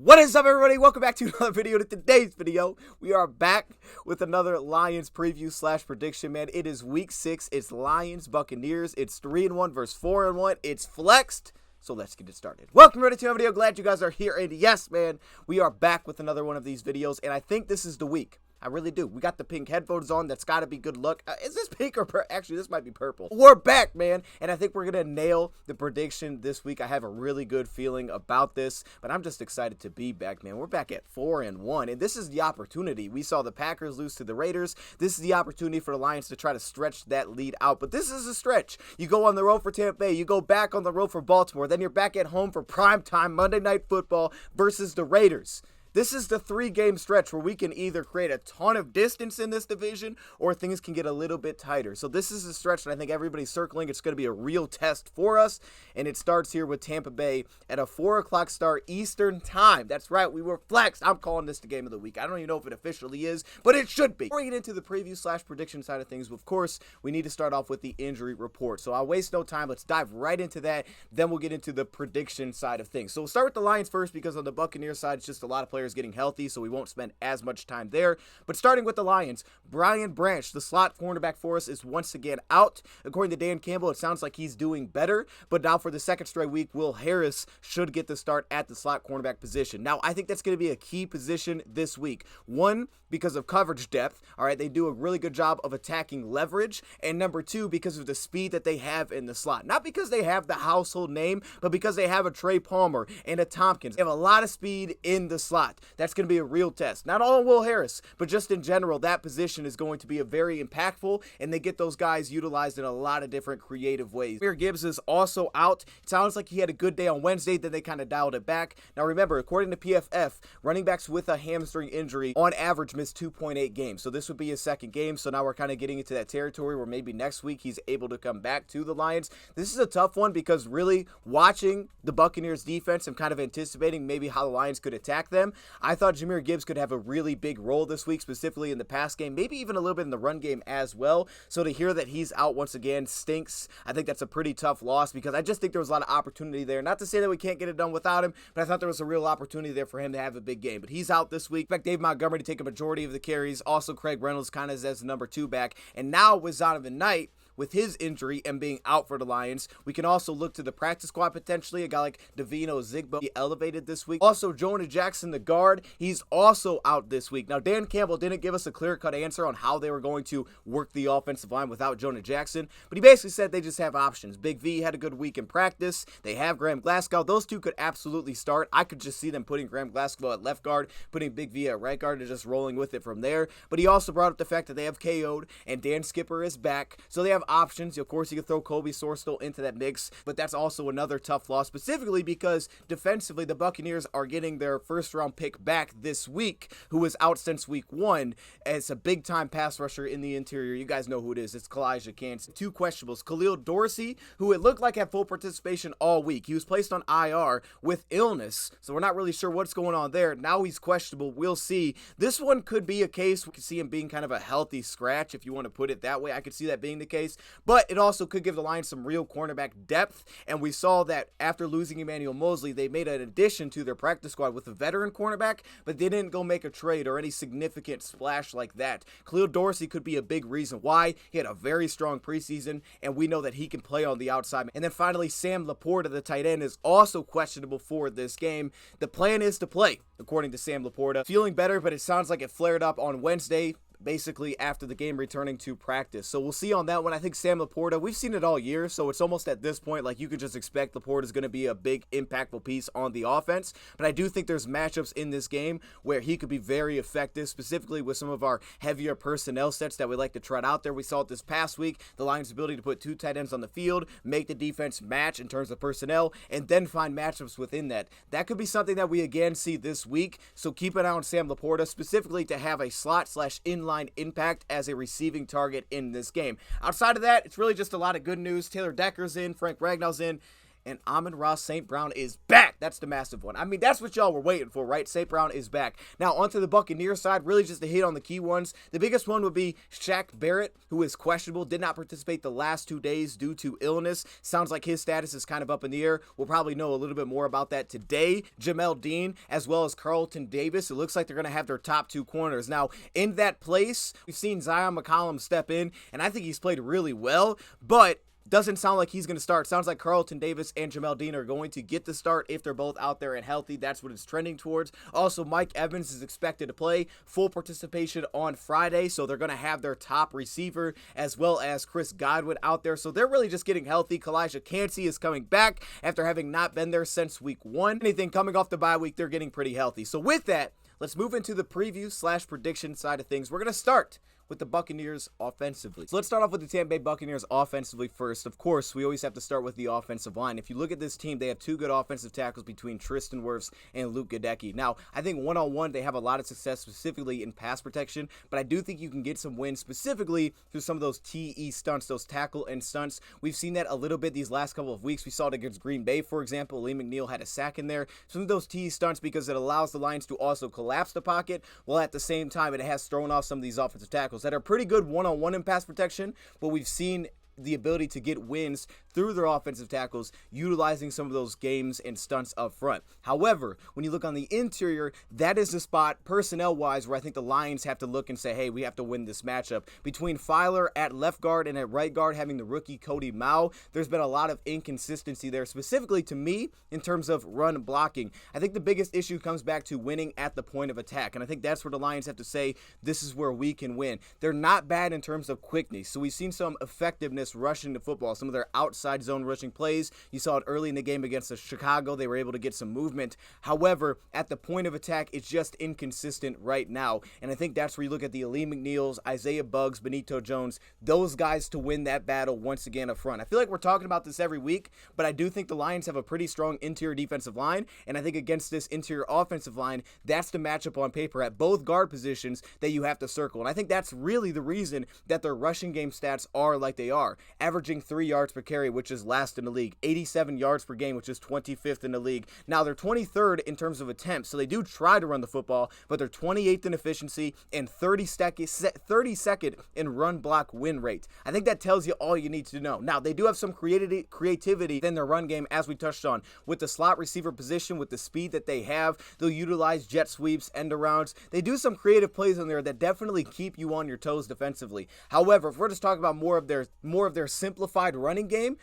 What is up, everybody? Welcome back to another video. In today's video, we are back with another Lions preview / prediction, man. It is week 6. It's Lions, Buccaneers. It's 3-1 versus 4-1. It's flexed. So let's get it started. Welcome everybody to another video. Glad you guys are here. And yes, man, we are back with another one of these videos. And I think this is the week. I really do. We got the pink headphones on. That's got to be good luck. Is this pink or purple? Actually, this might be purple. We're back, man. And I think we're going to nail the prediction this week. I have a really good feeling about this, but I'm just excited to be back, man. We're back at 4-1, and this is the opportunity. We saw the Packers lose to the Raiders. This is the opportunity for the Lions to try to stretch that lead out, but this is a stretch. You go on the road for Tampa Bay. You go back on the road for Baltimore. Then you're back at home for primetime Monday Night Football versus the Raiders. This is the 3-game stretch where we can either create a ton of distance in this division or things can get a little bit tighter. So this is a stretch that I think everybody's circling. It's going to be a real test for us, and it starts here with Tampa Bay at a 4 o'clock start Eastern time. That's right, we were flexed. I'm calling this the game of the week. I don't even know if it officially is, but it should be. Before we get into the preview / prediction side of things, of course, we need to start off with the injury report. So I'll waste no time. Let's dive right into that. Then we'll get into the prediction side of things. So we'll start with the Lions first because on the Buccaneers side, it's just a lot of players getting healthy, so we won't spend as much time there. But starting with the Lions, Brian Branch, the slot cornerback for us, is once again out. According to Dan Campbell, it sounds like he's doing better, but now for the second straight week, Will Harris should get the start at the slot cornerback position. Now, I think that's going to be a key position this week. One, because of coverage depth. All right, they do a really good job of attacking leverage. And number 2, because of the speed that they have in the slot. Not because they have the household name, but because they have a Trey Palmer and a Tompkins. They have a lot of speed in the slot. That's going to be a real test. Not all on Will Harris, but just in general, that position is going to be a very impactful, and they get those guys utilized in a lot of different creative ways. Jahmyr Gibbs is also out. It sounds like he had a good day on Wednesday, then they kind of dialed it back. Now remember, according to PFF, running backs with a hamstring injury on average miss 2.8 games. So this would be his second game. So now we're kind of getting into that territory where maybe next week he's able to come back to the Lions. This is a tough one because really watching the Buccaneers defense and kind of anticipating maybe how the Lions could attack them, I thought Jahmyr Gibbs could have a really big role this week, specifically in the pass game, maybe even a little bit in the run game as well. So to hear that he's out once again stinks. I think that's a pretty tough loss because I just think there was a lot of opportunity there. Not to say that we can't get it done without him, but I thought there was a real opportunity there for him to have a big game. But he's out this week. Expect Dave Montgomery to take a majority of the carries. Also, Craig Reynolds kind of as the number 2 back. And now with Zonovan Knight, with his injury and being out for the Lions, we can also look to the practice squad potentially. A guy like Davino Zigbo be elevated this week. Also, Jonah Jackson, the guard, he's also out this week. Now, Dan Campbell didn't give us a clear-cut answer on how they were going to work the offensive line without Jonah Jackson, but he basically said they just have options. Big V had a good week in practice. They have Graham Glasgow. Those two could absolutely start. I could just see them putting Graham Glasgow at left guard, putting Big V at right guard, and just rolling with it from there. But he also brought up the fact that they have KO'd, and Dan Skipper is back, so they have options. Of course, you could throw Kobe Sourstill into that mix, but that's also another tough loss, specifically because defensively, the Buccaneers are getting their first-round pick back this week, who was out since week 1 as a big-time pass rusher in the interior. You guys know who it is. It's Kalijah Cairns. 2 questionables. Khalil Dorsey, who it looked like had full participation all week. He was placed on IR with illness, so we're not really sure what's going on there. Now he's questionable. We'll see. This one could be a case. We could see him being kind of a healthy scratch, if you want to put it that way. I could see that being the case, but it also could give the Lions some real cornerback depth, and we saw that after losing Emmanuel Mosley, they made an addition to their practice squad with a veteran cornerback, but they didn't go make a trade or any significant splash like that. Khalil Dorsey could be a big reason why. He had a very strong preseason, and we know that he can play on the outside. And then finally, Sam Laporta, the tight end, is also questionable for this game. The plan is to play, according to Sam Laporta. Feeling better, but it sounds like it flared up on Wednesday, basically after the game returning to practice. So we'll see on that one. I think Sam Laporta, we've seen it all year, so it's almost at this point like you could just expect Laporta is going to be a big impactful piece on the offense. But I do think there's matchups in this game where he could be very effective, specifically with some of our heavier personnel sets that we like to trot out there. We saw it this past week, the Lions' ability to put 2 tight ends on the field, make the defense match in terms of personnel, and then find matchups within that. That could be something that we again see this week, so keep an eye on Sam Laporta, specifically to have a slot/inline impact as a receiving target in this game. Outside of that, it's really just a lot of good news. Taylor Decker's in, Frank Ragnall's in, and Amon-Ra St. Brown is back. That's the massive one. I mean, that's what y'all were waiting for, right? St. Brown is back. Now, onto the Buccaneers side, really just to hit on the key ones. The biggest one would be Shaq Barrett, who is questionable, did not participate the last 2 days due to illness. Sounds like his status is kind of up in the air. We'll probably know a little bit more about that today. Jamel Dean, as well as Carlton Davis. It looks like they're going to have their top 2 corners. Now, in that place, we've seen Zion McCollum step in, and I think he's played really well, but doesn't sound like he's going to start. Sounds like Carlton Davis and Jamel Dean are going to get the start if they're both out there and healthy. That's what it's trending towards. Also, Mike Evans is expected to play full participation on Friday, so they're going to have their top receiver as well as Chris Godwin out there. So they're really just getting healthy. Kalijah Cansey is coming back after having not been there since week 1. Anything coming off the bye week, they're getting pretty healthy. So with that, let's move into the preview/prediction side of things. We're going to start with the Buccaneers offensively. So let's start off with the Tampa Bay Buccaneers offensively first. Of course, we always have to start with the offensive line. If you look at this team, they have 2 good offensive tackles between Tristan Wirfs and Luke Goedeke. Now, I think one-on-one, they have a lot of success specifically in pass protection, but I do think you can get some wins specifically through some of those TE stunts, those tackle and stunts. We've seen that a little bit these last couple of weeks. We saw it against Green Bay, for example. Lee McNeil had a sack in there. Some of those TE stunts because it allows the Lions to also collapse the pocket, while at the same time it has thrown off some of these offensive tackles that are pretty good one-on-one in pass protection, but we've seen the ability to get wins through their offensive tackles, utilizing some of those games and stunts up front. However, when you look on the interior, that is the spot, personnel-wise, where I think the Lions have to look and say, hey, we have to win this matchup. Between Filer at left guard and at right guard, having the rookie Cody Mao, there's been a lot of inconsistency there, specifically to me, in terms of run blocking. I think the biggest issue comes back to winning at the point of attack, and I think that's where the Lions have to say, this is where we can win. They're not bad in terms of quickness, so we've seen some effectiveness rushing the football, some of their outside zone rushing plays. You saw it early in the game against the Chicago. They were able to get some movement. However, at the point of attack, it's just inconsistent right now. And I think that's where you look at the Lee McNeils, Isaiah Buggs, Benito Jones, those guys to win that battle once again up front. I feel like we're talking about this every week, but I do think the Lions have a pretty strong interior defensive line. And I think against this interior offensive line, that's the matchup on paper at both guard positions that you have to circle. And I think that's really the reason that their rushing game stats are like they are. Averaging 3 yards per carry, which is last in the league. 87 yards per game, which is 25th in the league. Now, they're 23rd in terms of attempts, so they do try to run the football, but they're 28th in efficiency and 32nd in run block win rate. I think that tells you all you need to know. Now, they do have some creativity in their run game, as we touched on. With the slot receiver position, with the speed that they have, they'll utilize jet sweeps, end arounds. They do some creative plays in there that definitely keep you on your toes defensively. However, if we're just talking about more of their simplified running game,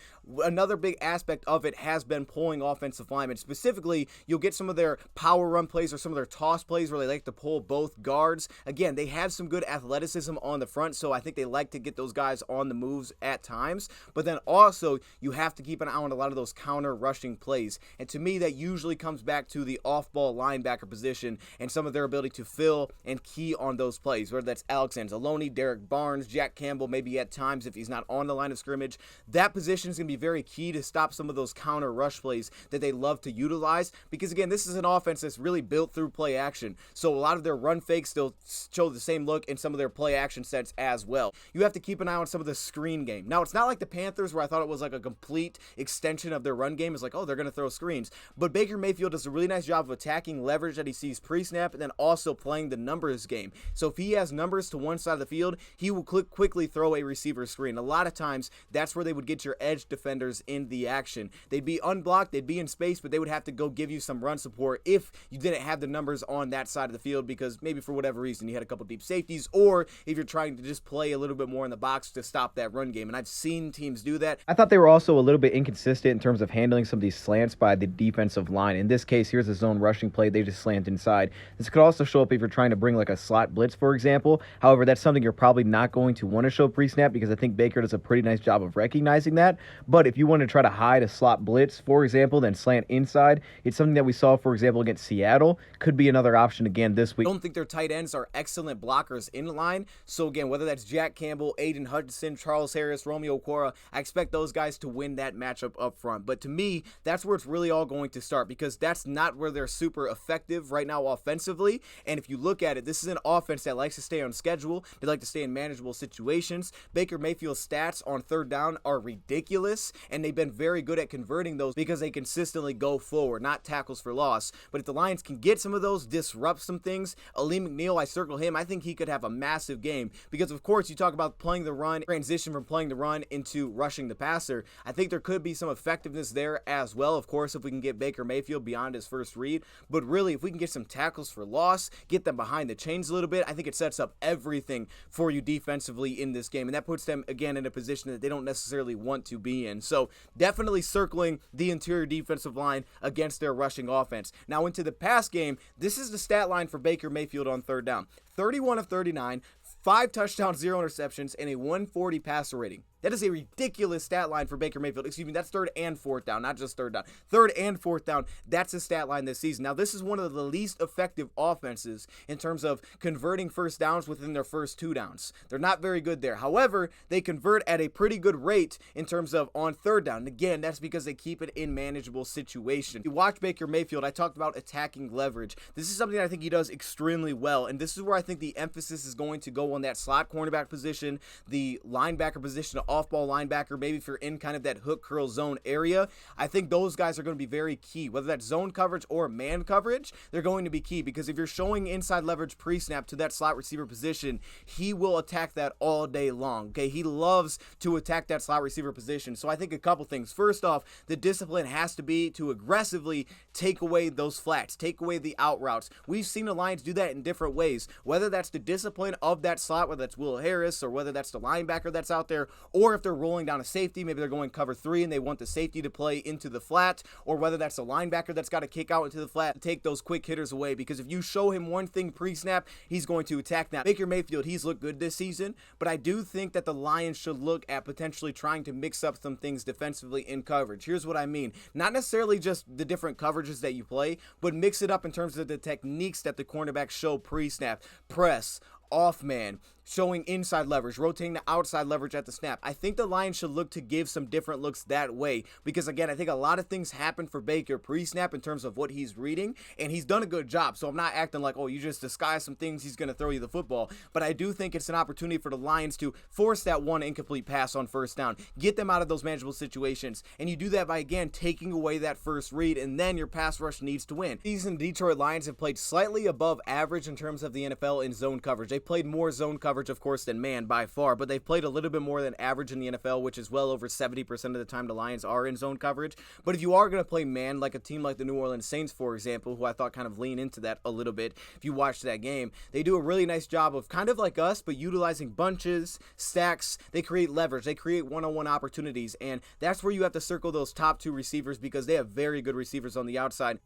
another big aspect of it has been pulling offensive linemen. Specifically, you'll get some of their power run plays or some of their toss plays where they like to pull both guards. Again, they have some good athleticism on the front, so I think they like to get those guys on the moves at times. But then also, you have to keep an eye on a lot of those counter rushing plays. And to me, that usually comes back to the off-ball linebacker position and some of their ability to fill and key on those plays, whether that's Alex Anzalone, Derek Barnes, Jack Campbell, maybe at times if he's not on the line of scrimmage. That position is going to be very key to stop some of those counter rush plays that they love to utilize, because again, this is an offense that's really built through play action, so a lot of their run fakes still show the same look in some of their play action sets as well. You have to keep an eye on some of the screen game. Now, it's not like the Panthers where I thought it was like a complete extension of their run game. It's like, oh, they're going to throw screens, but Baker Mayfield does a really nice job of attacking leverage that he sees pre-snap and then also playing the numbers game. So if he has numbers to one side of the field, he will quickly throw a receiver screen. A lot of times, that's where they would get your edge defenders in the action. They'd be unblocked, they'd be in space, but they would have to go give you some run support if you didn't have the numbers on that side of the field, because maybe for whatever reason you had a couple deep safeties, or if you're trying to just play a little bit more in the box to stop that run game. And I've seen teams do that. I thought they were also a little bit inconsistent in terms of handling some of these slants by the defensive line. In this case, here's a zone rushing play. They just slant inside. This could also show up if you're trying to bring like a slot blitz, for example. However, that's something you're probably not going to want to show pre-snap, because I think Baker does a pretty nice job of recognizing that. But if you want to try to hide a slot blitz, for example, then slant inside, it's something that we saw, for example, against Seattle. Could be another option again this week. I don't think their tight ends are excellent blockers in line. So again, whether that's Jack Campbell, Aiden Hutchinson, Charles Harris, Romeo Okwara, I expect those guys to win that matchup up front. But to me, that's where it's really all going to start, because that's not where they're super effective right now offensively. And if you look at it, this is an offense that likes to stay on schedule. They like to stay in manageable situations. Baker Mayfield's stats on third down are ridiculous. ridiculous, and they've been very good at converting those because they consistently go forward, not tackles for loss. But if the Lions can get some of those, disrupt some things, Ali McNeil, I circle him. I think he could have a massive game because, of course, you talk about playing the run, transition from playing the run into rushing the passer. I think there could be some effectiveness there as well, of course, if we can get Baker Mayfield beyond his first read. But really, if we can get some tackles for loss, get them behind the chains a little bit, I think it sets up everything for you defensively in this game. And that puts them, again, in a position that they don't necessarily want to be in. So definitely circling the interior defensive line against their rushing offense. Now into the pass game, this is the stat line for Baker Mayfield on third down. 31 of 39, 5 touchdowns, 0 interceptions, and a 140 passer rating. That is a ridiculous stat line for Baker Mayfield. Excuse me, that's third and fourth down, not just third down. Third and fourth down, that's a stat line this season. Now, this is one of the least effective offenses in terms of converting first downs within their first 2 downs. They're not very good there. However, they convert at a pretty good rate in terms of on third down. And again, that's because they keep it in manageable situations. You watch Baker Mayfield, I talked about attacking leverage. This is something I think he does extremely well, and this is where I think the emphasis is going to go on that slot cornerback position, the linebacker position, off-ball linebacker, maybe if you're in kind of that hook curl zone area. I think those guys are going to be very key. Whether that's zone coverage or man coverage, they're going to be key because if you're showing inside leverage pre-snap to that slot receiver position, he will attack that all day long. Okay, he loves to attack that slot receiver position. So I think a couple things. First off, the discipline has to be to aggressively take away those flats, take away the out routes. We've seen the Lions do that in different ways, whether that's the discipline of that slot, whether that's Will Harris or whether that's the linebacker that's out there, or if they're rolling down a safety, maybe they're going cover 3 and they want the safety to play into the flat, or whether that's a linebacker that's got to kick out into the flat to take those quick hitters away, because if you show him one thing pre-snap, he's going to attack that. Baker Mayfield, he's looked good this season, but I do think that the Lions should look at potentially trying to mix up some things defensively in coverage. Here's what I mean. Not necessarily just the different coverages that you play, but mix it up in terms of the techniques that the cornerbacks show pre-snap, press, off man, showing inside leverage, rotating the outside leverage at the snap. I think the Lions should look to give some different looks that way because, again, I think a lot of things happen for Baker pre-snap in terms of what he's reading, and he's done a good job. So I'm not acting like, oh, you just disguise some things, he's going to throw you the football. But I do think it's an opportunity for the Lions to force that one incomplete pass on first down, get them out of those manageable situations, and you do that by, again, taking away that first read, and then your pass rush needs to win. These Detroit Lions have played slightly above average in terms of the NFL in zone coverage. They played more zone coverage, of course, than man by far, but they've played a little bit more than average in the NFL, which is well over 70% of the time the Lions are in zone coverage. But if you are going to play man, like a team like the New Orleans Saints, for example, who I thought kind of lean into that a little bit, if you watch that game, they do a really nice job of kind of like us, but utilizing bunches, stacks, they create leverage, they create one-on-one opportunities, and that's where you have to circle those top 2 receivers because they have very good receivers on the outside.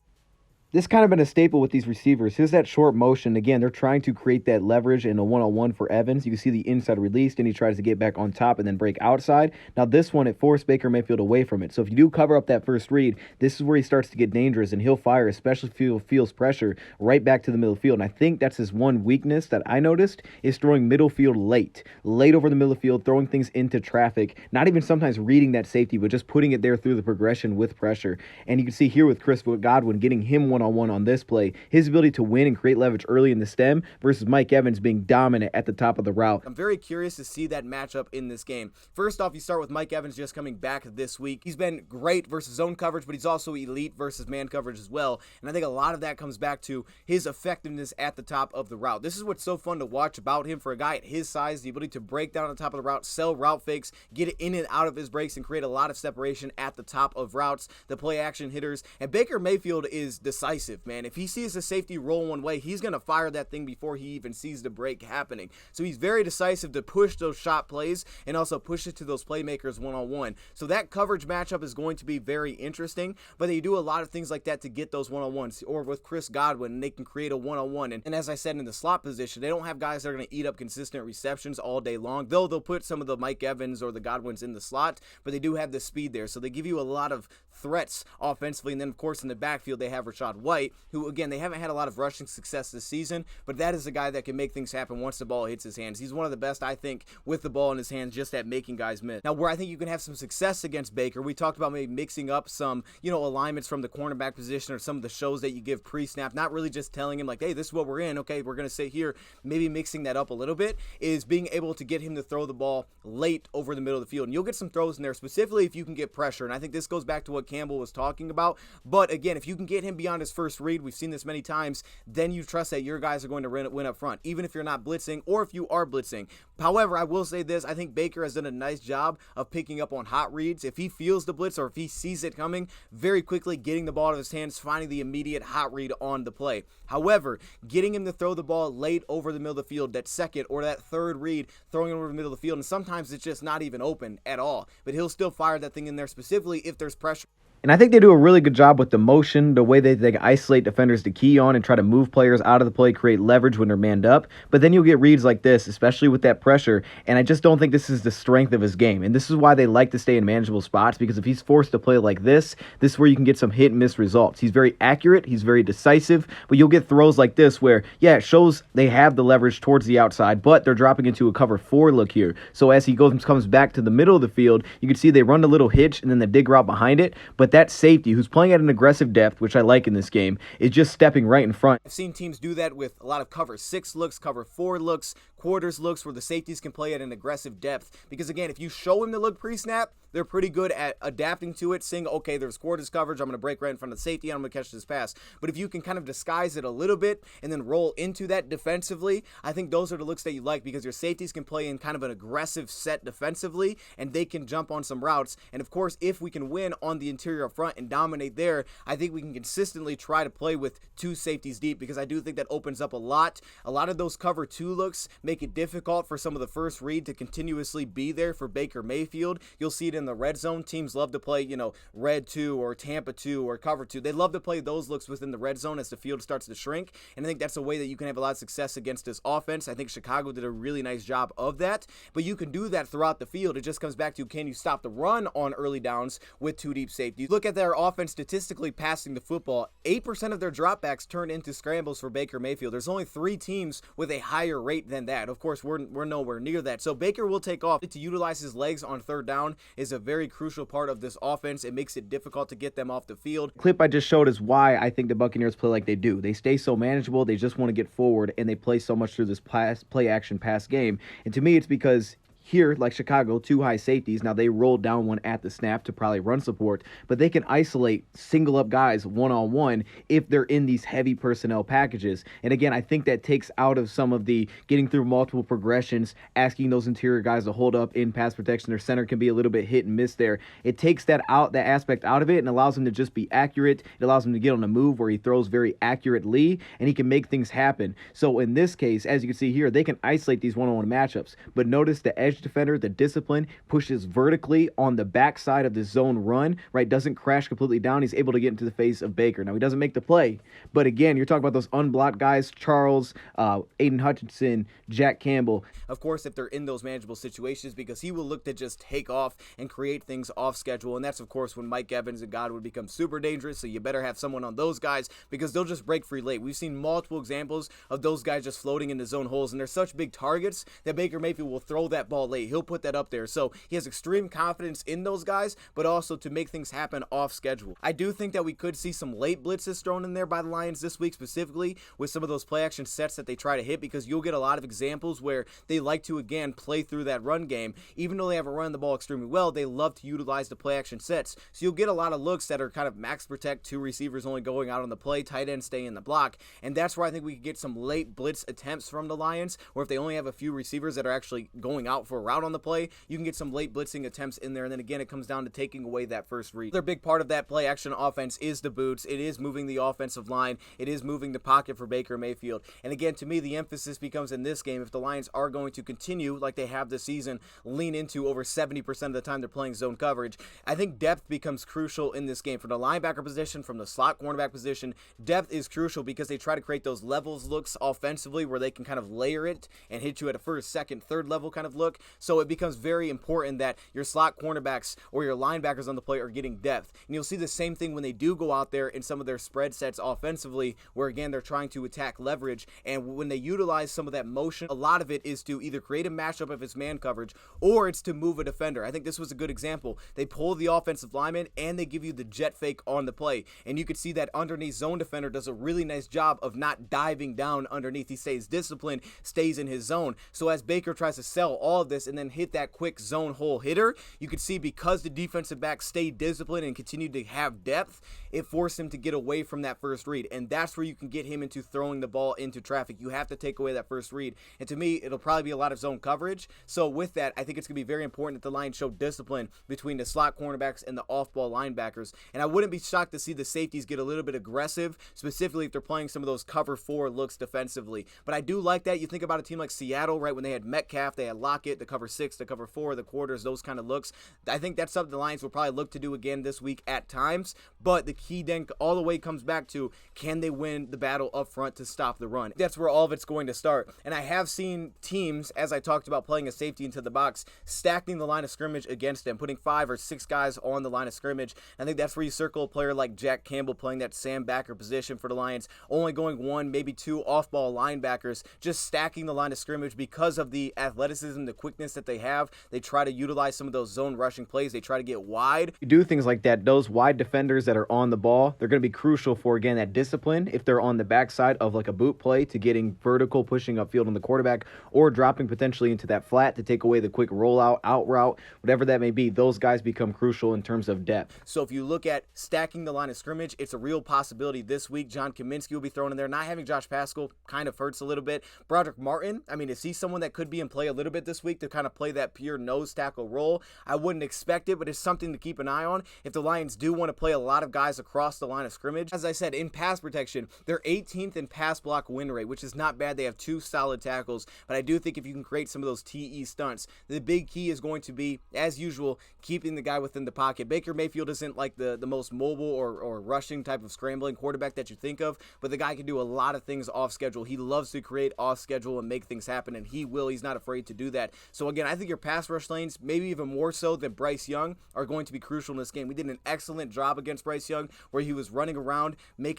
This kind of been a staple with these receivers. Here's that short motion. Again, they're trying to create that leverage in a one-on-one for Evans. You can see the inside release, and he tries to get back on top and then break outside. Now, this one, it forced Baker Mayfield away from it. So if you do cover up that first read, this is where he starts to get dangerous, and he'll fire, especially if he feels pressure, right back to the middle field. And I think that's his one weakness that I noticed is throwing middle field late over the middle field, throwing things into traffic, not even sometimes reading that safety, but just putting it there through the progression with pressure. And you can see here with Chris Godwin getting him one-on-one on this play, his ability to win and create leverage early in the stem versus Mike Evans being dominant at the top of the route. I'm very curious to see that matchup in this game. First off, you start with Mike Evans just coming back this week. He's been great versus zone coverage, but he's also elite versus man coverage as well. And I think a lot of that comes back to his effectiveness at the top of the route. This is what's so fun to watch about him for a guy at his size, the ability to break down on top of the route, sell route fakes, get it in and out of his breaks, and create a lot of separation at the top of routes, the play action hitters. And Baker Mayfield is decisive, man. If he sees a safety roll one way, he's going to fire that thing before he even sees the break happening. So he's very decisive to push those shot plays and also push it to those playmakers one-on-one. So that coverage matchup is going to be very interesting, but they do a lot of things like that to get those one-on-ones, or with Chris Godwin, and they can create a one-on-one. And as I said, in the slot position, they don't have guys that are going to eat up consistent receptions all day long, though they'll put some of the Mike Evans or the Godwins in the slot, but they do have the speed there. So they give you a lot of threats offensively, and then, of course, in the backfield, they have Rashad White, who, again, they haven't had a lot of rushing success this season, but that is a guy that can make things happen once the ball hits his hands. He's one of the best, I think, with the ball in his hands, just at making guys miss. Now, where I think you can have some success against Baker, we talked about maybe mixing up some, alignments from the cornerback position or some of the shows that you give pre-snap, not really just telling him like, hey, this is what we're in, okay, we're going to sit here, maybe mixing that up a little bit, is being able to get him to throw the ball late over the middle of the field. And you'll get some throws in there, specifically if you can get pressure. And I think this goes back to what Campbell was talking about. But again, if you can get him beyond his first read, we've seen this many times, then you trust that your guys are going to win up front, even if you're not blitzing or if you are blitzing. However, I will say this, I think Baker has done a nice job of picking up on hot reads. If he feels the blitz or if he sees it coming, very quickly getting the ball out of his hands, finding the immediate hot read on the play. However, getting him to throw the ball late over the middle of the field, that second or that third read, throwing it over the middle of the field, and sometimes it's just not even open at all. But he'll still fire that thing in there, specifically if there's pressure. And I think they do a really good job with the motion, the way they can isolate defenders to key on and try to move players out of the play, create leverage when they're manned up. But then you'll get reads like this, especially with that pressure. And I just don't think this is the strength of his game. And this is why they like to stay in manageable spots, because if he's forced to play like this is where you can get some hit and miss results. He's very accurate. He's very decisive. But you'll get throws like this where, it shows they have the leverage towards the outside, but they're dropping into a cover 4 look here. So as he comes back to the middle of the field, you can see they run a little hitch and then the dig route behind it. But that safety, who's playing at an aggressive depth, which I like in this game, is just stepping right in front. I've seen teams do that with a lot of cover 6 looks, cover 4 looks, quarters looks, where the safeties can play at an aggressive depth. Because again, if you show him the look pre-snap, they're pretty good at adapting to it, saying, okay, there's quarters coverage, I'm going to break right in front of the safety, and I'm going to catch this pass. But if you can kind of disguise it a little bit and then roll into that defensively, I think those are the looks that you like, because your safeties can play in kind of an aggressive set defensively, and they can jump on some routes. And of course, if we can win on the interior up front and dominate there, I think we can consistently try to play with 2 safeties deep, because I do think that opens up a lot. A lot of those cover 2 looks make it difficult for some of the first read to continuously be there for Baker Mayfield. You'll see it in the red zone. Teams love to play, red 2 or Tampa 2 or cover 2. They love to play those looks within the red zone as the field starts to shrink. And I think that's a way that you can have a lot of success against this offense. I think Chicago did a really nice job of that. But you can do that throughout the field. It just comes back to, can you stop the run on early downs with 2 deep safeties? Look at their offense statistically passing the football. 8% of their dropbacks turn into scrambles for Baker Mayfield. There's only 3 teams with a higher rate than that. Of course, we're nowhere near that. So Baker will take off. To utilize his legs on third down is a very crucial part of this offense. It makes it difficult to get them off the field. Clip I just showed is why I think the Buccaneers play like they do. They stay so manageable. They just want to get forward, and they play so much through this play action pass game. And to me, it's because here, like Chicago, 2 high safeties. Now, they rolled down one at the snap to probably run support, but they can isolate, single up guys one-on-one if they're in these heavy personnel packages. And again, I think that takes out of some of the getting through multiple progressions, asking those interior guys to hold up in pass protection. Their center can be a little bit hit and miss there. It takes that aspect out of it and allows him to just be accurate. It allows him to get on a move where he throws very accurately, and he can make things happen. So in this case, as you can see here, they can isolate these one-on-one matchups. But notice the edge defender, the discipline, pushes vertically on the backside of the zone run, right? Doesn't crash completely down. He's able to get into the face of Baker. Now, he doesn't make the play, but again, you're talking about those unblocked guys, Charles, Aiden Hutchinson, Jack Campbell. Of course, if they're in those manageable situations, because he will look to just take off and create things off schedule. And that's, of course, when Mike Evans and God would become super dangerous. So you better have someone on those guys, because they'll just break free late. We've seen multiple examples of those guys just floating into zone holes, and they're such big targets that Baker Mayfield will throw that ball late. He'll put that up there. So he has extreme confidence in those guys, but also to make things happen off schedule. I do think that we could see some late blitzes thrown in there by the Lions this week, specifically with some of those play action sets that they try to hit, because you'll get a lot of examples where they like to, again, play through that run game. Even though they haven't run the ball extremely well, they love to utilize the play action sets. So you'll get a lot of looks that are kind of max protect, 2 receivers only going out on the play, tight end stay in the block. And that's where I think we could get some late blitz attempts from the Lions, or if they only have a few receivers that are actually going out for a route on the play, you can get some late blitzing attempts in there. And then again, it comes down to taking away that first read. Another big part of that play action offense is the boots. It is moving the offensive line. It is moving the pocket for Baker Mayfield. And again, to me, the emphasis becomes in this game, if the Lions are going to continue like they have this season, lean into over 70% of the time they're playing zone coverage, I think depth becomes crucial in this game. From the linebacker position, from the slot cornerback position, depth is crucial, because they try to create those levels looks offensively where they can kind of layer it and hit you at a first, second, third level kind of look. So it becomes very important that your slot cornerbacks or your linebackers on the play are getting depth. And you'll see the same thing when they do go out there in some of their spread sets offensively, where again, they're trying to attack leverage. And when they utilize some of that motion, a lot of it is to either create a matchup if it's man coverage or it's to move a defender. I think this was a good example. They pull the offensive lineman and they give you the jet fake on the play. And you could see that underneath zone defender does a really nice job of not diving down underneath. He stays disciplined, stays in his zone. So as Baker tries to sell all of this and then hit that quick zone hole hitter, you could see because the defensive back stayed disciplined and continued to have depth, it forced him to get away from that first read. And that's where you can get him into throwing the ball into traffic. You have to take away that first read. And to me, it'll probably be a lot of zone coverage. So with that, I think it's going to be very important that the Lions show discipline between the slot cornerbacks and the off-ball linebackers. And I wouldn't be shocked to see the safeties get a little bit aggressive, specifically if they're playing some of those cover 4 looks defensively. But I do like that. You think about a team like Seattle, right, when they had Metcalf, they had Lockett, the cover 6, the cover 4, the quarters, those kind of looks. I think that's something the Lions will probably look to do again this week at times. But the key then all the way comes back to, can they win the battle up front to stop the run? That's where all of it's going to start. And I have seen teams, as I talked about, playing a safety into the box, stacking the line of scrimmage against them, putting 5 or 6 guys on the line of scrimmage. I think that's where you circle a player like Jack Campbell playing that Sam backer position for the Lions, only going 1, maybe 2 off-ball linebackers, just stacking the line of scrimmage because of the athleticism, the quickness that they have. They try to utilize some of those zone rushing plays. They try to get wide. You do things like that. Those wide defenders that are on the ball, they're going to be crucial for, again, that discipline if they're on the backside of like a boot play to getting vertical, pushing upfield on the quarterback, or dropping potentially into that flat to take away the quick rollout, out route, whatever that may be. Those guys become crucial in terms of depth. So if you look at stacking the line of scrimmage, it's a real possibility this week. John Kaminsky will be thrown in there. Not having Josh Paschal kind of hurts a little bit. Broderick Martin, I mean, is he someone that could be in play a little bit this week to kind of play that pure nose tackle role? I wouldn't expect it, but it's something to keep an eye on if the Lions do want to play a lot of guys across the line of scrimmage. As I said, in pass protection, they're 18th in pass block win rate, which is not bad. They have 2 solid tackles, but I do think if you can create some of those TE stunts, the big key is going to be, as usual, keeping the guy within the pocket. Baker Mayfield isn't like the most mobile or rushing type of scrambling quarterback that you think of, but the guy can do a lot of things off schedule. He loves to create off schedule and make things happen, and he will. He's not afraid to do that. So again, I think your pass rush lanes, maybe even more so than Bryce Young, are going to be crucial in this game. We did an excellent job against Bryce Young where he was running around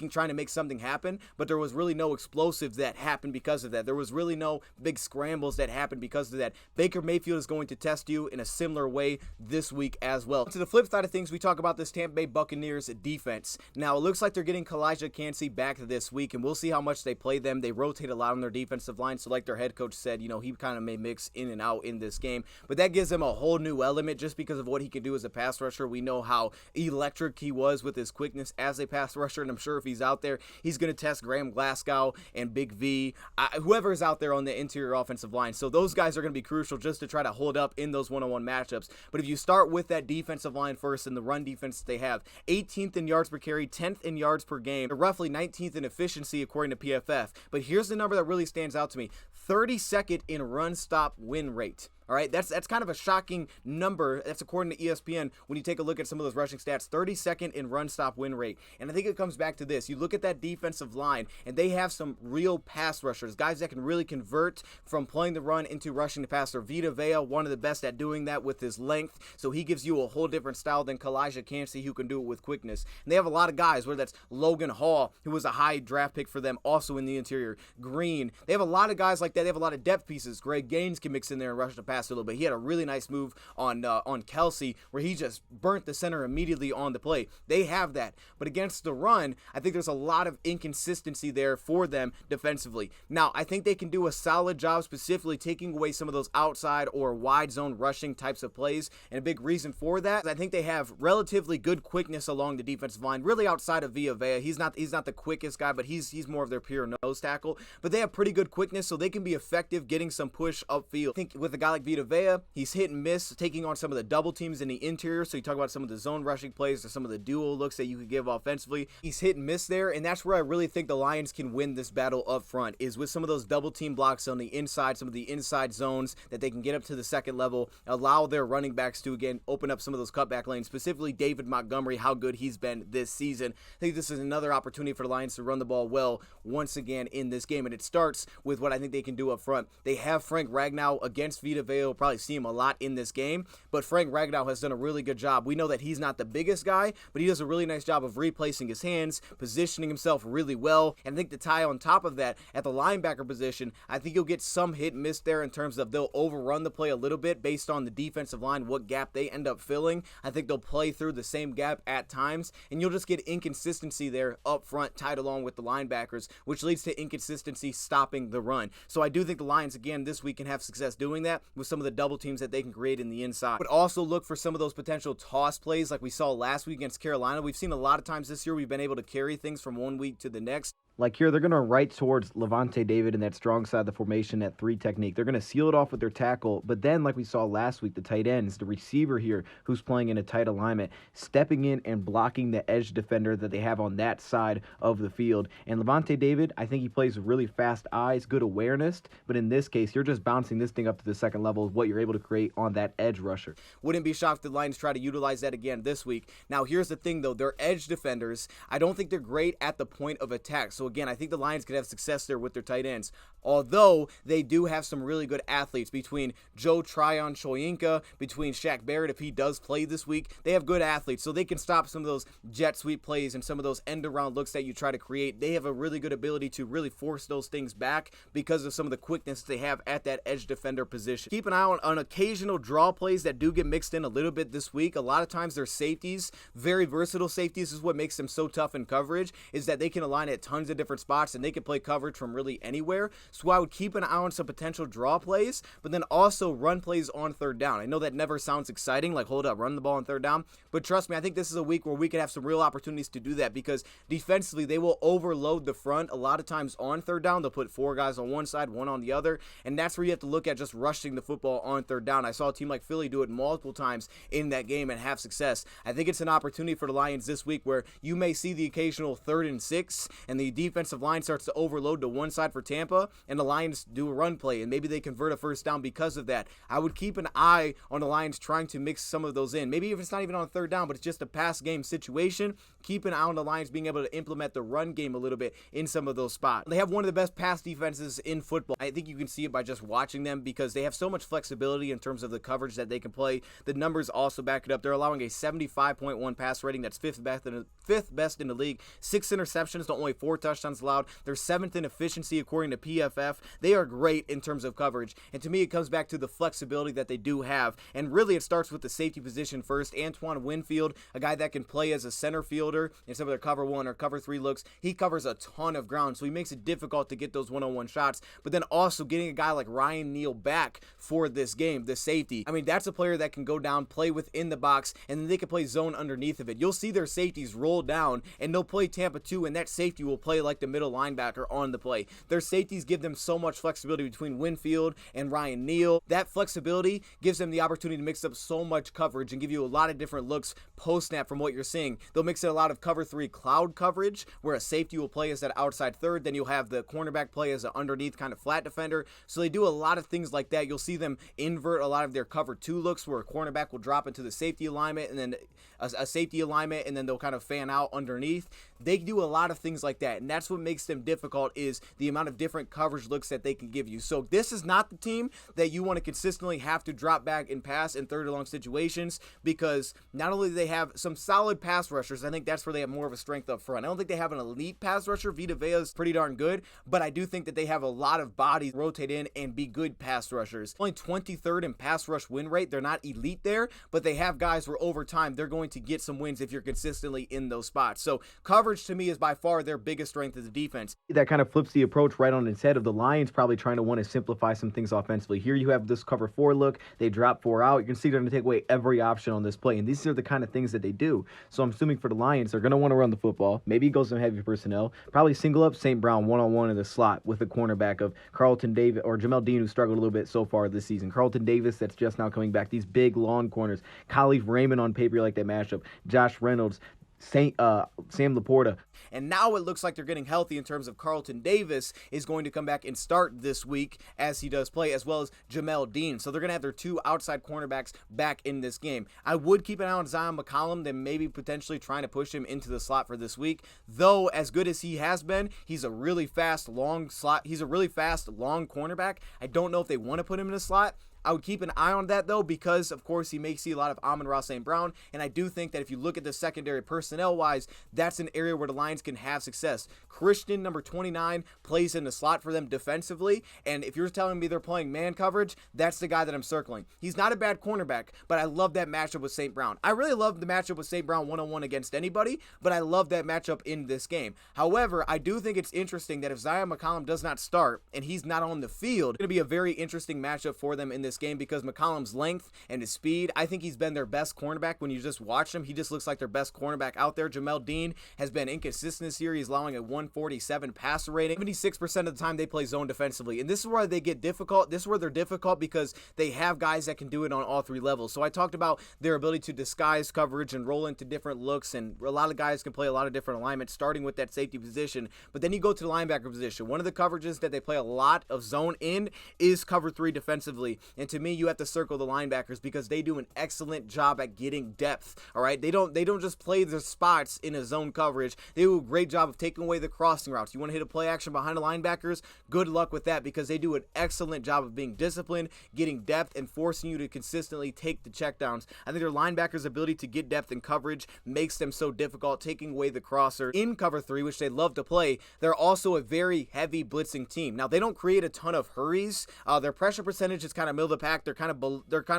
trying to make something happen, but there was really no explosives that happened because of that. There was really no big scrambles that happened because of that. Baker Mayfield is going to test you in a similar way this week as well. To the flip side of things, we talk about this Tampa Bay Buccaneers defense. Now, it looks like they're getting Kalijah Kancey back this week, and we'll see how much they play them. They rotate a lot on their defensive line, so like their head coach said, you know, he kind of may mix in and out in this game, but that gives him a whole new element just because of what he can do as a pass rusher. We know how electric he was with his quickness as a pass rusher, and I'm sure if he's out there, he's going to test Graham Glasgow and Big V, whoever is out there on the interior offensive line. So those guys are going to be crucial just to try to hold up in those one-on-one matchups. But if you start with that defensive line first and the run defense they have, 18th in yards per carry, 10th in yards per game, roughly 19th in efficiency according to PFF. But here's the number that really stands out to me: 32nd in run stop win rate. All right, that's kind of a shocking number. That's according to ESPN when you take a look at some of those rushing stats. 32nd in run stop win rate. And I think it comes back to this. You look at that defensive line, and they have some real pass rushers, guys that can really convert from playing the run into rushing the passer. Vita Vea, one of the best at doing that with his length, so he gives you a whole different style than Kalijah Kancey, who can do it with quickness. And they have a lot of guys, whether that's Logan Hall, who was a high draft pick for them, also in the interior. Green. They have a lot of guys like that. They have a lot of depth pieces. Greg Gaines can mix in there and rush the pass a little bit. He had a really nice move on Kelsey where he just burnt the center immediately on the play. They have that. But against the run, I think there's a lot of inconsistency there for them defensively. Now, I think they can do a solid job specifically taking away some of those outside or wide zone rushing types of plays. And a big reason for that is I think they have relatively good quickness along the defensive line, really outside of Vita Vea. He's not the quickest guy, but he's more of their pure nose tackle. But they have pretty good quickness, so they can be effective getting some push upfield. I think with a guy like Vita Vea, he's hit and miss taking on some of the double teams in the interior. So you talk about some of the zone rushing plays or some of the duo looks that you could give offensively. He's hit and miss there, and that's where I really think the Lions can win this battle up front, is with some of those double team blocks on the inside, some of the inside zones that they can get up to the second level, allow their running backs to, again, open up some of those cutback lanes, specifically David Montgomery, how good he's been this season. I think this is another opportunity for the Lions to run the ball well once again in this game, and it starts with what I think they can do up front. They have Frank Ragnow against Vita Vea will probably see him a lot in this game, but Frank Ragnow has done a really good job. We know that he's not the biggest guy, but he does a really nice job of replacing his hands, positioning himself really well, and I think the tie on top of that, at the linebacker position, I think you'll get some hit and miss there in terms of they'll overrun the play a little bit based on the defensive line, what gap they end up filling. I think they'll play through the same gap at times, and you'll just get inconsistency there up front tied along with the linebackers, which leads to inconsistency stopping the run. So I do think the Lions, again, this week can have success doing that with some of the double teams that they can create in the inside. But also look for some of those potential toss plays like we saw last week against Carolina. We've seen a lot of times this year we've been able to carry things from one week to the next. Like here, they're going to right towards Levante David in that strong side of the formation, that 3 technique. They're going to seal it off with their tackle, but then like we saw last week, the tight ends, the receiver here who's playing in a tight alignment, stepping in and blocking the edge defender that they have on that side of the field. And Levante David, I think he plays with really fast eyes, good awareness, but in this case, you're just bouncing this thing up to the second level of what you're able to create on that edge rusher. Wouldn't be shocked if the Lions try to utilize that again this week. Now, here's the thing, though. Their edge defenders, I don't think they're great at the point of attack. So, again, I think the Lions could have success there with their tight ends. Although they do have some really good athletes between Joe Tryon-Shoyinka, between Shaq Barrett, if he does play this week. They have good athletes, so they can stop some of those jet sweep plays and some of those end-around looks that you try to create. They have a really good ability to really force those things back because of some of the quickness they have at that edge defender position. Keep an eye on occasional draw plays that do get mixed in a little bit this week. A lot of times their safeties, very versatile safeties, is what makes them so tough in coverage, is that they can align at tons of different spots and they can play coverage from really anywhere. So I would keep an eye on some potential draw plays, but then also run plays on third down. I know that never sounds exciting, like hold up, run the ball on third down, but trust me, I think this is a week where we could have some real opportunities to do that because defensively they will overload the front a lot of times on third down. They'll put 4 guys on one side, 1 on the other, and that's where you have to look at just rushing the football on third down. I saw a team like Philly do it multiple times in that game and have success. I think it's an opportunity for the Lions this week where you may see the occasional 3rd and 6 and the defensive line starts to overload to one side for Tampa and the Lions do a run play and maybe they convert a first down because of that. I would keep an eye on the Lions trying to mix some of those in. Maybe if it's not even on third down, but it's just a pass game situation, keep an eye on the Lions being able to implement the run game a little bit in some of those spots. They have one of the best pass defenses in football. I think you can see it by just watching them because they have so much flexibility in terms of the coverage that they can play. The numbers also back it up. They're allowing a 75.1 pass rating. That's fifth best in the league. 6 interceptions to only 4 touchdowns allowed. They're 7th in efficiency according to PFF. They are great in terms of coverage. And to me, it comes back to the flexibility that they do have. And really, it starts with the safety position first. Antoine Winfield, a guy that can play as a center fielder in some of their cover 1 or cover 3 looks. He covers a ton of ground, so he makes it difficult to get those one-on-one shots. But then also getting a guy like Ryan Neal back for this game, the safety. I mean, that's a player that can go down, play within the box, and then they can play zone underneath of it. You'll see their safeties roll down, and they'll play Tampa 2, and that safety will play like the middle linebacker on the play. Their safeties give them so much flexibility between Winfield and Ryan Neal. That flexibility gives them the opportunity to mix up so much coverage and give you a lot of different looks post-snap from what you're seeing. They'll mix in a lot of cover 3 cloud coverage, where a safety will play as that outside third, then you'll have the cornerback play as an underneath kind of flat defender. So they do a lot of things like that. You'll see them invert a lot of their cover 2 looks, where a cornerback will drop into the safety alignment and then a safety alignment, and then they'll kind of fan out underneath. They do a lot of things like that, and that's what makes them difficult, is the amount of different coverage looks that they can give you. So this is not the team that you want to consistently have to drop back and pass in third and long situations, because not only do they have some solid pass rushers, I think that's where they have more of a strength up front. I don't think they have an elite pass rusher. Vita Vea is pretty darn good, but I do think that they have a lot of bodies rotate in and be good pass rushers. Only 23rd in pass rush win rate. They're not elite there, but they have guys where over time they're going to get some wins if you're consistently in those spots. So coverage to me is by far their biggest strength as a defense. That kind of flips the approach right on its head of the Lions probably trying to want to simplify some things offensively. Here you have this cover 4 look. They drop 4 out. You can see they're going to take away every option on this play, and these are the kind of things that they do. So I'm assuming for the Lions, they're going to want to run the football. Maybe go some heavy personnel. Probably single up St. Brown one-on-one in the slot with the cornerback of Carlton Davis or Jamel Dean, who struggled a little bit so far this season. Carlton Davis, that's just now coming back. These big, long corners. Khalif Raymond on paper, like that matchup. Josh Reynolds, Sam Laporta. And now it looks like they're getting healthy in terms of Carlton Davis is going to come back and start this week as he does play, as well as Jamel Dean. So they're going to have their 2 outside cornerbacks back in this game. I would keep an eye on Zion McCollum, then maybe potentially trying to push him into the slot for this week. Though, as good as he has been, he's a really fast, long slot. He's a really fast, long cornerback. I don't know if they want to put him in the slot. I would keep an eye on that though, because of course he may see a lot of Amon-Ra St. Brown, and I do think that if you look at the secondary personnel wise, that's an area where the Lions can have success. Christian, number 29, plays in the slot for them defensively, and if you're telling me they're playing man coverage, that's the guy that I'm circling. He's not a bad cornerback, but I love that matchup with St. Brown. I really love the matchup with St. Brown one-on-one against anybody, but I love that matchup in this game. However, I do think it's interesting that if Zion McCollum does not start and he's not on the field, it's going to be a very interesting matchup for them in this game, because McCollum's length and his speed, I think he's been their best cornerback. When you just watch him, he just looks like their best cornerback out there. Jamel Dean has been inconsistent this year. He's allowing a 147 passer rating. 76% of the time they play zone defensively, and this is where they get difficult. This is where they're difficult because they have guys that can do it on all three levels. So I talked about their ability to disguise coverage and roll into different looks, and a lot of guys can play a lot of different alignments, starting with that safety position. But then you go to the linebacker position. One of the coverages that they play a lot of zone in is cover 3 defensively, and to me, you have to circle the linebackers because they do an excellent job at getting depth. All right, they don't just play their spots in a zone coverage. They do a great job of taking away the crossing routes. You want to hit a play action behind the linebackers? Good luck with that, because they do an excellent job of being disciplined, getting depth, and forcing you to consistently take the checkdowns. I think their linebackers' ability to get depth and coverage makes them so difficult, taking away the crosser in cover 3, which they love to play. They're also a very heavy blitzing team. Now, they don't create a ton of hurries. Their pressure percentage is kind of middle of the pack. They're kind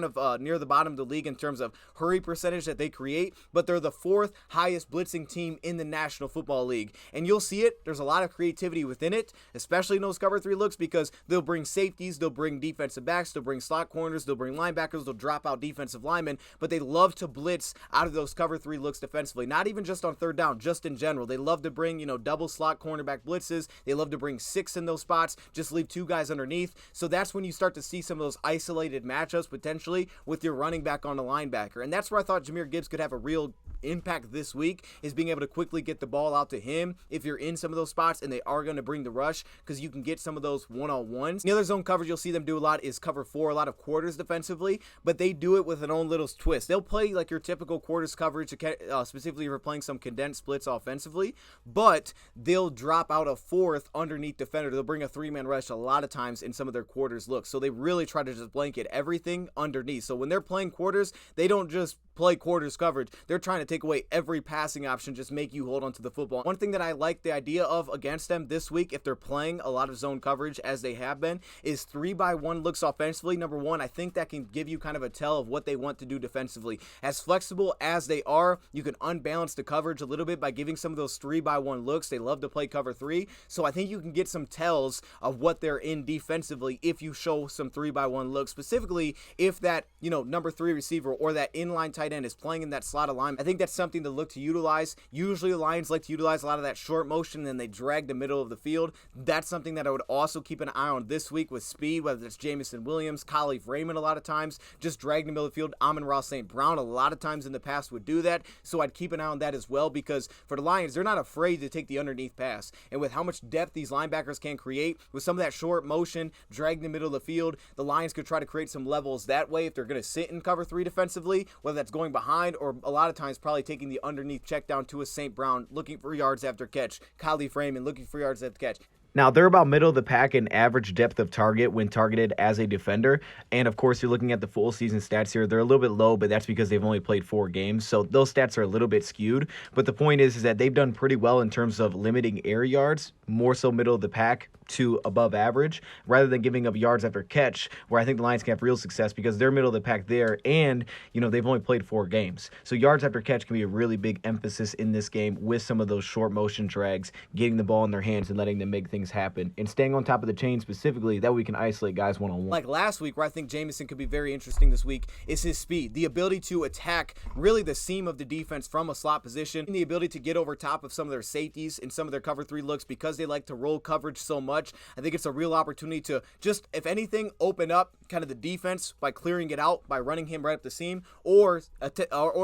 of near the bottom of the league in terms of hurry percentage that they create, but they're the 4th highest blitzing team in the National Football League. And you'll see it. There's a lot of creativity within it, especially in those cover 3 looks, because they'll bring safeties, they'll bring defensive backs, they'll bring slot corners, they'll bring linebackers, they'll drop out defensive linemen, but they love to blitz out of those cover 3 looks defensively, not even just on third down, just in general. They love to bring, double slot cornerback blitzes. They love to bring 6 in those spots, just leave 2 guys underneath. So that's when you start to see some of those isolated matchups potentially with your running back on the linebacker. And that's where I thought Jahmyr Gibbs could have a real impact this week, is being able to quickly get the ball out to him if you're in some of those spots and they are going to bring the rush, because you can get some of those one-on-ones. The other zone coverage you'll see them do a lot is cover 4, a lot of quarters defensively, but they do it with an own little twist. They'll play like your typical quarters coverage, specifically if you're playing some condensed splits offensively, but they'll drop out a 4th underneath defender. They'll bring a 3-man rush a lot of times in some of their quarters looks. So they really try to just blanket everything underneath. So when they're playing quarters, they don't just play quarters coverage. They're trying to take away every passing option, just make you hold on to the football. One thing that I like the idea of against them this week, if they're playing a lot of zone coverage as they have been, is 3-by-1 looks offensively. Number one, I think that can give you kind of a tell of what they want to do defensively. As flexible as they are, you can unbalance the coverage a little bit by giving some of those 3-by-1 looks. They love to play cover 3, so I think you can get some tells of what they're in defensively if you show some 3-by-1 looks, specifically if that, number 3 receiver or that inline tight end is playing in that slot alignment. I think that's something to look to utilize. Usually the Lions like to utilize a lot of that short motion, and then they drag the middle of the field. That's something that I would also keep an eye on this week with speed, whether it's Jameson Williams, Khalif Raymond a lot of times, just drag the middle of the field. Amon-Ra St. Brown a lot of times in the past would do that, so I'd keep an eye on that as well, because for the Lions, they're not afraid to take the underneath pass, and with how much depth these linebackers can create with some of that short motion, drag the middle of the field, the Lions could try to create some levels that way if they're going to sit in cover 3 defensively, whether that's going behind or a lot of times probably taking the underneath check down to a St. Brown looking for yards after catch, Khalif Raymond looking for yards after catch. Now, they're about middle of the pack in average depth of target when targeted as a defender. And, of course, you're looking at the full season stats here. They're a little bit low, but that's because they've only played 4 games. So those stats are a little bit skewed. But the point is that they've done pretty well in terms of limiting air yards, more so middle of the pack to above average, rather than giving up yards after catch, where I think the Lions can have real success because they're middle of the pack there, and, they've only played 4 games. So yards after catch can be a really big emphasis in this game with some of those short motion drags, getting the ball in their hands and letting them make things happen, and staying on top of the chain specifically, that we can isolate guys one-on-one. Like last week, where I think Jameson could be very interesting this week, is his speed, the ability to attack really the seam of the defense from a slot position, and the ability to get over top of some of their safeties and some of their cover 3 looks, because they like to roll coverage so much. I think it's a real opportunity to just, if anything, open up kind of the defense by clearing it out, by running him right up the seam, or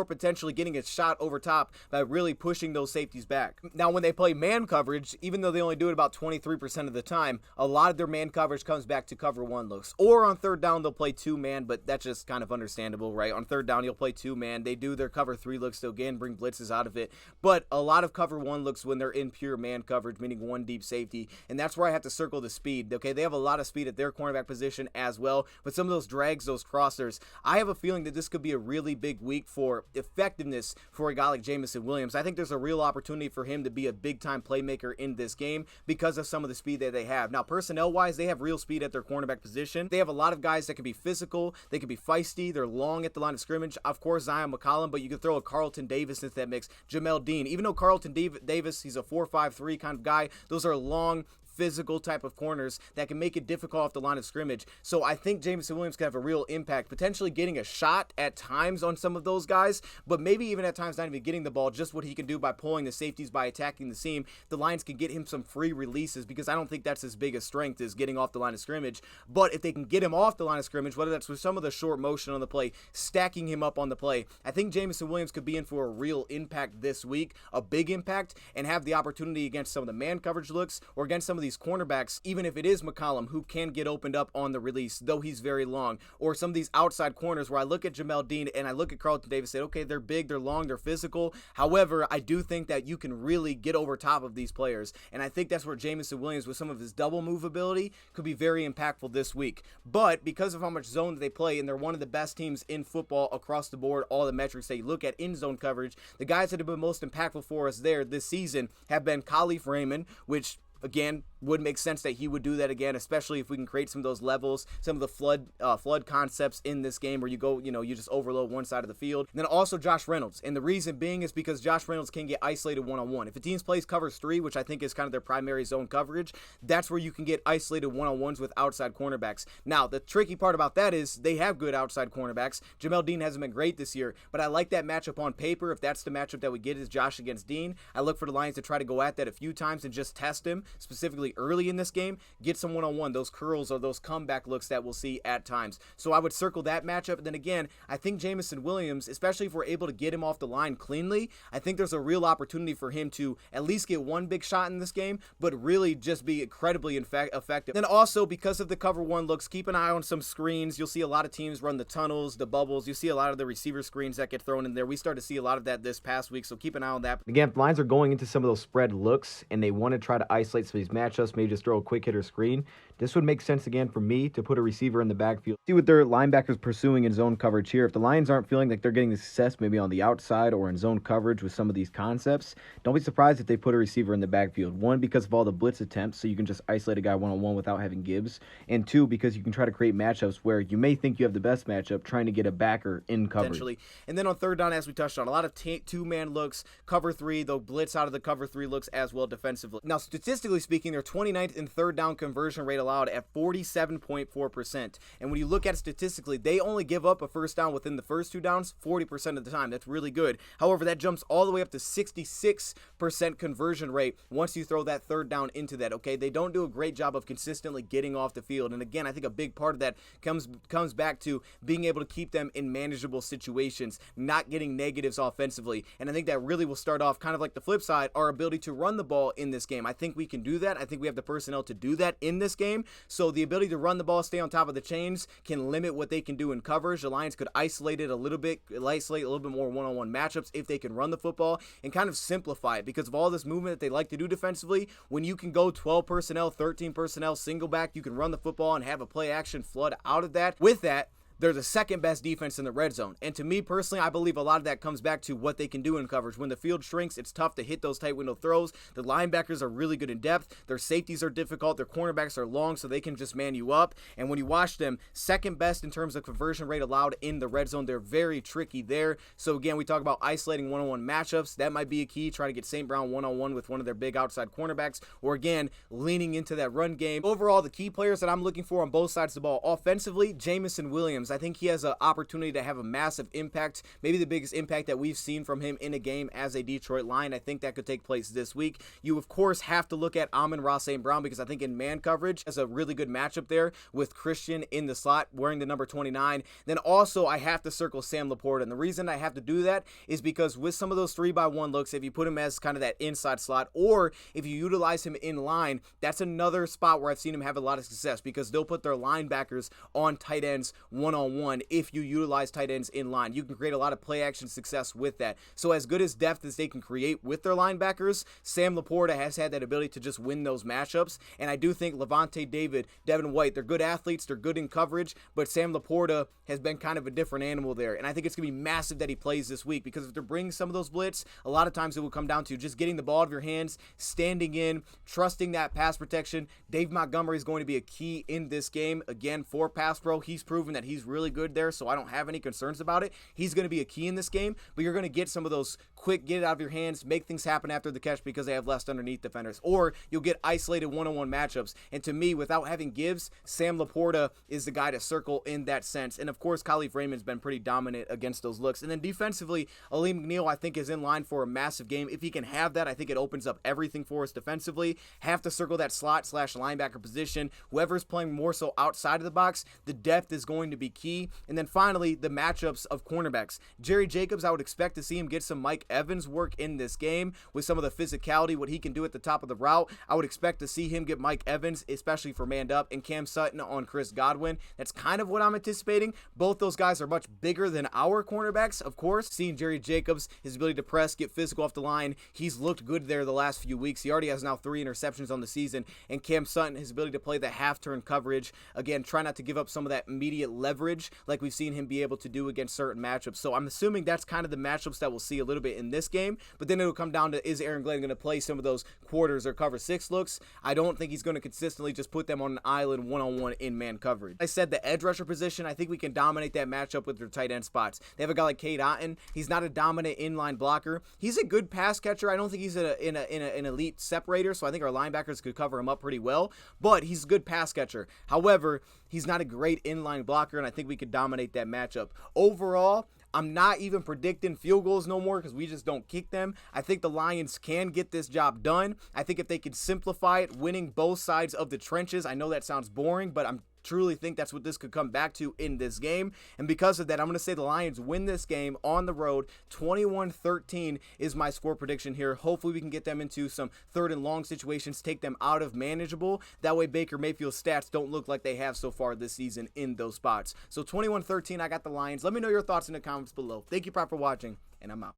potentially getting a shot over top by really pushing those safeties back. Now, when they play man coverage, even though they only do it about 23% 93% of the time, a lot of their man coverage comes back to cover one looks. Or on third down, they'll play two man, but that's just kind of understandable, right? On third down, you'll play two man. They do their cover three looks to, again, bring blitzes out of it. But a lot of cover one looks when they're in pure man coverage, meaning one deep safety. And that's where I have to circle the speed. Okay, they have a lot of speed at their cornerback position as well. But some of those drags, those crossers, I have a feeling that this could be a really big week for effectiveness for a guy like Jameson Williams. I think there's a real opportunity for him to be a big-time playmaker in this game because of some of the speed that they have. Now, personnel-wise, they have real speed at their cornerback position. They have a lot of guys that can be physical, they can be feisty, they're long at the line of scrimmage. Of course, Zion McCollum, but you can throw a Carlton Davis into that mix. Jamel Dean, even though Carlton Davis, he's a 4.53 kind of guy, those are long, physical type of corners that can make it difficult off the line of scrimmage. So I think Jameson Williams can have a real impact, potentially getting a shot at times on some of those guys, but maybe even at times not even getting the ball, just what he can do by pulling the safeties, by attacking the seam. The Lions can get him some free releases because I don't think that's his biggest strength is getting off the line of scrimmage. But if they can get him off the line of scrimmage, whether that's with some of the short motion on the play, stacking him up on the play, I think Jameson Williams could be in for a real impact this week, a big impact, and have the opportunity against some of the man coverage looks or against some of these cornerbacks, even if it is McCollum, who can get opened up on the release, though he's very long, or some of these outside corners where I look at Jamel Dean and I look at Carlton Davis and say, okay, they're big, they're long, they're physical. However, I do think that you can really get over top of these players, and I think that's where Jameson Williams, with some of his double move ability, could be very impactful this week. But because of how much zone they play, and they're one of the best teams in football across the board, all the metrics that you look at in zone coverage, the guys that have been most impactful for us there this season have been Khalif Raymond, which again, would make sense that he would do that again, especially if we can create some of those levels, some of the flood concepts in this game where you go, you just overload one side of the field. And then also Josh Reynolds. And the reason being is because Josh Reynolds can get isolated one-on-one. If a team plays covers 3, which I think is kind of their primary zone coverage, that's where you can get isolated one-on-ones with outside cornerbacks. Now, the tricky part about that is they have good outside cornerbacks. Jamel Dean hasn't been great this year, but I like that matchup on paper. If that's the matchup that we get is Josh against Dean, I look for the Lions to try to go at that a few times and just test him, specifically early in this game, get some one-on-one, those curls or those comeback looks that we'll see at times. So I would circle that matchup. And then again, I think Jameson Williams, especially if we're able to get him off the line cleanly, I think there's a real opportunity for him to at least get one big shot in this game, but really just be incredibly effective. Then also, because of the cover one looks, keep an eye on some screens. You'll see a lot of teams run the tunnels, the bubbles. You see a lot of the receiver screens that get thrown in there. We started to see a lot of that this past week, so keep an eye on that. Again, if the Lions are going into some of those spread looks and they want to try to isolate some of these matchups, maybe just throw a quick hitter screen, this would make sense again for me to put a receiver in the backfield. See what their linebackers pursuing in zone coverage here. If the Lions aren't feeling like they're getting the success maybe on the outside or in zone coverage with some of these concepts, don't be surprised if they put a receiver in the backfield. One, because of all the blitz attempts, so you can just isolate a guy one-on-one without having Gibbs. And two, because you can try to create matchups where you may think you have the best matchup trying to get a backer in coverage. And then on third down, as we touched on, a lot of two-man looks, cover 3, they'll blitz out of the cover 3 looks as well defensively. Now, statistically speaking, they're 29th in third down conversion rate allowed at 47.4%. And when you look at it statistically, they only give up a first down within the first 2 downs 40% of the time. That's really good. However, that jumps all the way up to 66% conversion rate once you throw that third down into that, okay? They don't do a great job of consistently getting off the field. And again, I think a big part of that comes back to being able to keep them in manageable situations, not getting negatives offensively. And I think that really will start off kind of like the flip side, our ability to run the ball in this game. I think we can do that. I think we have the personnel to do that in this game. So the ability to run the ball, stay on top of the chains, can limit what they can do in coverage. The Lions could isolate it a little bit, isolate a little bit more one-on-one matchups if they can run the football and kind of simplify it, because of all this movement that they like to do defensively. When you can go 12 personnel, 13 personnel, single back, you can run the football and have a play action flood out of that. With that, they're the second best defense in the red zone. And to me personally, I believe a lot of that comes back to what they can do in coverage. When the field shrinks, it's tough to hit those tight window throws. The linebackers are really good in depth. Their safeties are difficult. Their cornerbacks are long, so they can just man you up. And when you watch them, second best in terms of conversion rate allowed in the red zone. They're very tricky there. So again, we talk about isolating one-on-one matchups. That might be a key. Try to get St. Brown one-on-one with one of their big outside cornerbacks. Or again, leaning into that run game. Overall, the key players that I'm looking for on both sides of the ball. Offensively, Jameson Williams. Rams. I think he has an opportunity to have a massive impact, maybe the biggest impact that we've seen from him in a game as a Detroit Lion. I think that could take place this week. You, of course, have to look at Amon-Ra St. Brown because I think in man coverage, there's a really good matchup there with Christian in the slot wearing the number 29. Then also, I have to circle Sam Laporta. And the reason I have to do that is because with some of those 3x1 looks, if you put him as kind of that inside slot, or if you utilize him in line, that's another spot where I've seen him have a lot of success because they'll put their linebackers on tight ends one-on-one. If you utilize tight ends in line, you can create a lot of play action success with that. So as good as depth as they can create with their linebackers, Sam Laporta has had that ability to just win those matchups. And I do think Levante David, Devin White, they're good athletes, they're good in coverage, but Sam Laporta has been kind of a different animal there. And I think it's going to be massive that he plays this week because if they're bringing some of those blitz, a lot of times it will come down to just getting the ball out of your hands, standing in, trusting that pass protection. Dave Montgomery is going to be a key in this game. Again, for pass pro, he's proven that he's really good there, so I don't have any concerns about it. He's going to be a key in this game, but you're going to get some of those quick, get it out of your hands, make things happen after the catch because they have less underneath defenders, or you'll get isolated one-on-one matchups. And to me, without having Gibbs, Sam Laporta is the guy to circle in that sense. And of course, Khalif Raymond's been pretty dominant against those looks. And then defensively, Aleem McNeil, I think, is in line for a massive game. If he can have that, I think it opens up everything for us defensively. Have to circle that slot/linebacker position. Whoever's playing more so outside of the box, the depth is going to be key. And then finally, the matchups of cornerbacks. Jerry Jacobs, I would expect to see him get some Mike Evans work in this game with some of the physicality, what he can do at the top of the route. I would expect to see him get Mike Evans, especially for manned up, and Cam Sutton on Chris Godwin. That's kind of what I'm anticipating. Both those guys are much bigger than our cornerbacks, of course. Seeing Jerry Jacobs, his ability to press, get physical off the line, he's looked good there the last few weeks. He already has now 3 interceptions on the season. And Cam Sutton, his ability to play the half-turn coverage, again, try not to give up some of that immediate leverage like we've seen him be able to do against certain matchups. So I'm assuming that's kind of the matchups that we'll see a little bit in this game. But then it'll come down to, is Aaron Glenn going to play some of those quarters or cover 6 looks? I don't think he's going to consistently just put them on an island one-on-one in man coverage. I said the edge rusher position, I think we can dominate that matchup with their tight end spots. They have a guy like Cade Otton. He's not a dominant inline blocker. He's a good pass catcher. I don't think he's an elite separator, so I think our linebackers could cover him up pretty well, but he's a good pass catcher. However, he's not a great inline blocker, and I think we could dominate that matchup. Overall, I'm not even predicting field goals no more because we just don't kick them. I think the Lions can get this job done. I think if they could simplify it, winning both sides of the trenches, I know that sounds boring, but I'm truly think that's what this could come back to in this game. And because of that, I'm going to say the Lions win this game on the road. 21-13 is my score prediction here. Hopefully we can get them into some 3rd and long situations, take them out of manageable. That way Baker Mayfield's stats don't look like they have so far this season in those spots. So 21-13, I got the Lions. Let me know your thoughts in the comments below. Thank you, Prop, for watching, and I'm out.